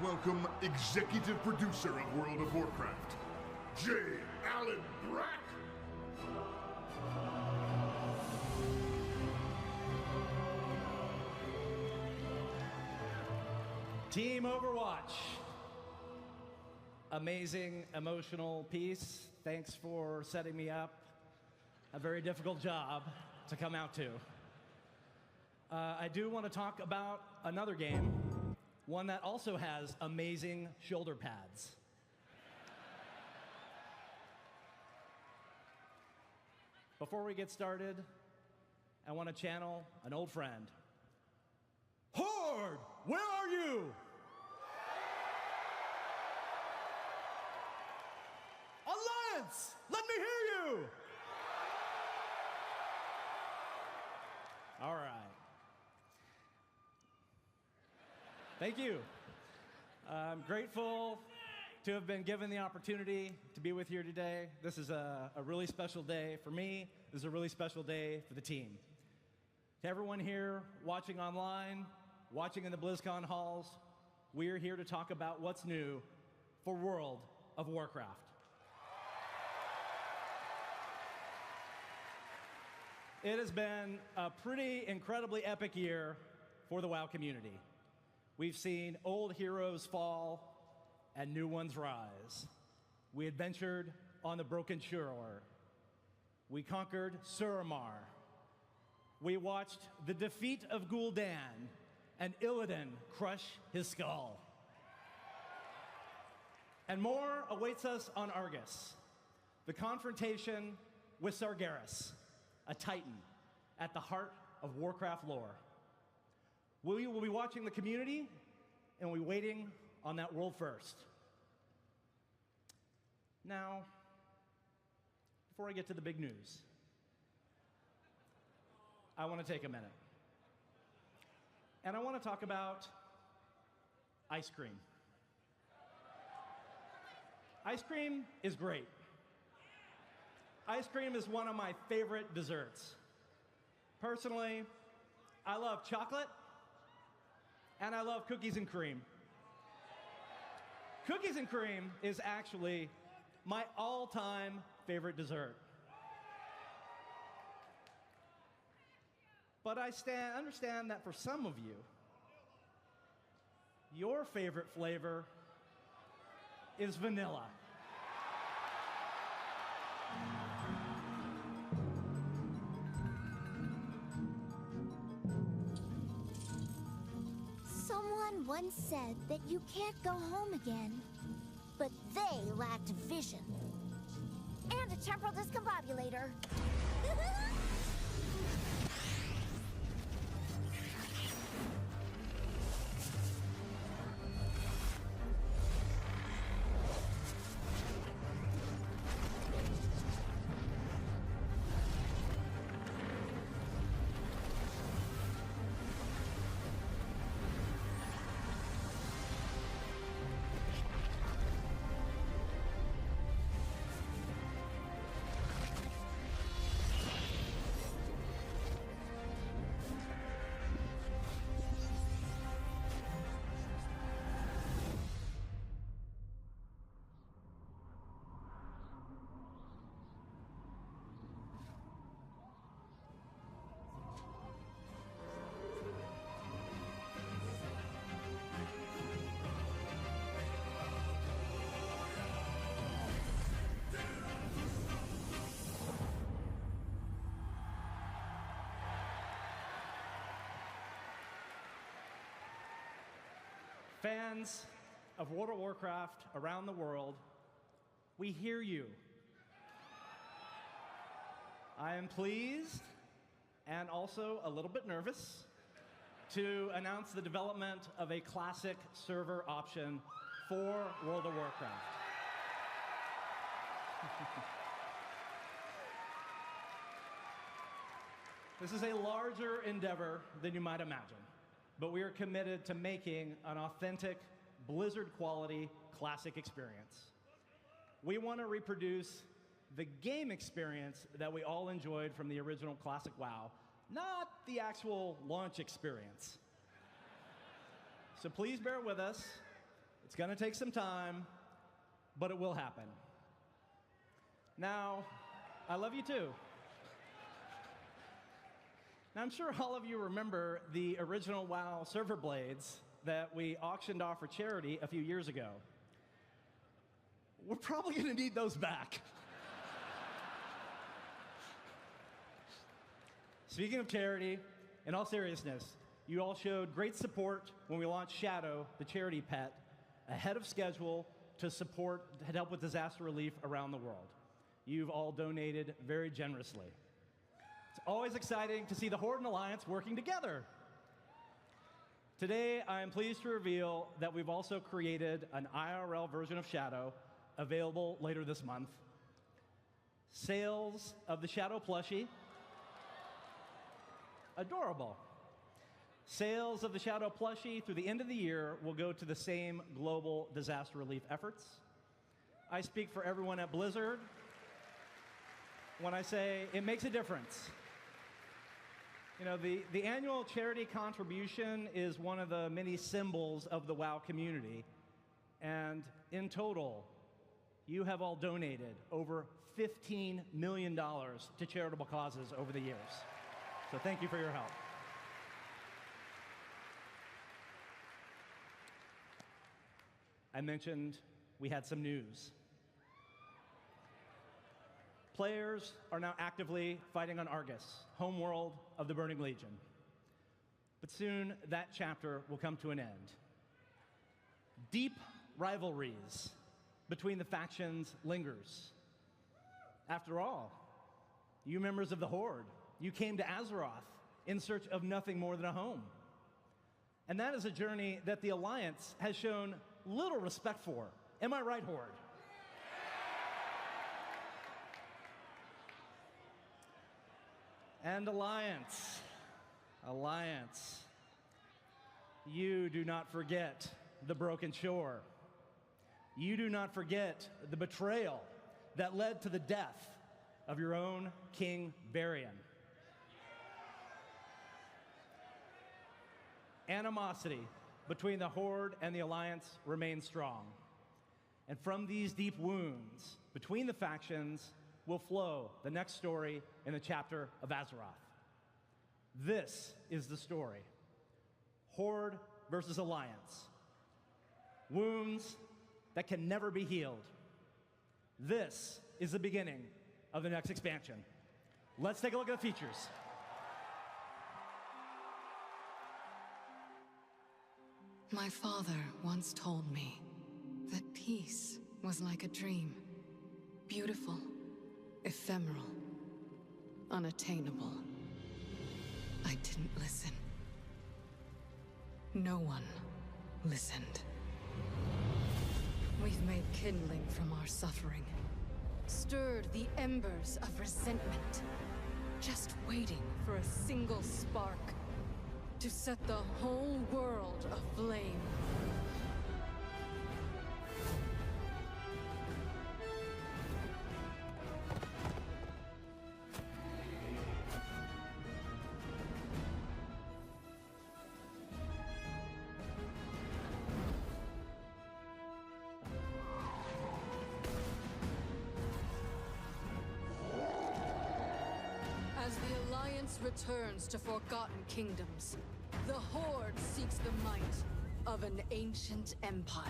welcome executive producer of World of Warcraft, J. Allen Brack. Team Overwatch. Amazing, emotional piece. Thanks for setting me up. A very difficult job to come out to. I do want to talk about another game, one that also has amazing shoulder pads. Before we get started, I want to channel an old friend. Horde, where are you? Alliance, let me hear you! All right. Thank you. I'm grateful to have been given the opportunity to be with you today. This is a really special day for me. This is a really special day for the team. To everyone here watching online, watching in the Blizzcon halls, we are here to talk about what's new for World of Warcraft. It has been a pretty incredibly epic year for the WoW community. We've seen old heroes fall and new ones rise. We adventured on the Broken Shore. We conquered Suramar. We watched the defeat of Gul'dan and Illidan crush his skull. And more awaits us on Argus, the confrontation with Sargeras, a titan at the heart of Warcraft lore. We will be watching the community, and we'll be waiting on that world first. Now, before I get to the big news, I want to take a minute. And I want to talk about ice cream. Ice cream is great. Ice cream is one of my favorite desserts. Personally, I love chocolate, and I love cookies and cream. Cookies and cream is actually my all-time favorite dessert. But I understand that for some of you, your favorite flavor is vanilla. Someone once said that you can't go home again, but they lacked vision. And a temporal discombobulator. Fans of World of Warcraft around the world, we hear you. I am pleased and also a little bit nervous to announce the development of a classic server option for World of Warcraft. This is a larger endeavor than you might imagine, but we are committed to making an authentic Blizzard-quality classic experience. We want to reproduce the game experience that we all enjoyed from the original classic WoW, not the actual launch experience. So please bear with us. It's going to take some time, but it will happen. Now, I love you too. Now, I'm sure all of you remember the original WoW server blades that we auctioned off for charity a few years ago. We're probably going to need those back. Speaking of charity, in all seriousness, you all showed great support when we launched Shadow, the charity pet, ahead of schedule to help with disaster relief around the world. You've all donated very generously. It's always exciting to see the Horde and Alliance working together. Today, I am pleased to reveal that we've also created an IRL version of Shadow available later this month. Sales of the Shadow plushie, adorable. Sales of the Shadow plushie through the end of the year will go to the same global disaster relief efforts. I speak for everyone at Blizzard when I say it makes a difference. You know, the annual charity contribution is one of the many symbols of the WoW community. And in total, you have all donated over $15 million to charitable causes over the years. So thank you for your help. I mentioned we had some news. Players are now actively fighting on Argus, homeworld of the Burning Legion. But soon, that chapter will come to an end. Deep rivalries between the factions lingers. After all, you members of the Horde, you came to Azeroth in search of nothing more than a home. And that is a journey that the Alliance has shown little respect for. Am I right, Horde? And Alliance, you do not forget the broken shore. You do not forget the betrayal that led to the death of your own King Varian. Animosity between the Horde and the Alliance remains strong. And from these deep wounds between the factions will flow the next story in the chapter of Azeroth. This is the story. Horde versus Alliance. Wounds that can never be healed. This is the beginning of the next expansion. Let's take a look at the features. My father once told me that peace was like a dream. Beautiful, ephemeral, unattainable. I didn't listen. No one listened. We've made kindling from our suffering. Stirred the embers of resentment. Just waiting for a single spark to set the whole world aflame. As the Alliance returns to forgotten kingdoms, the Horde seeks the might of an ancient empire.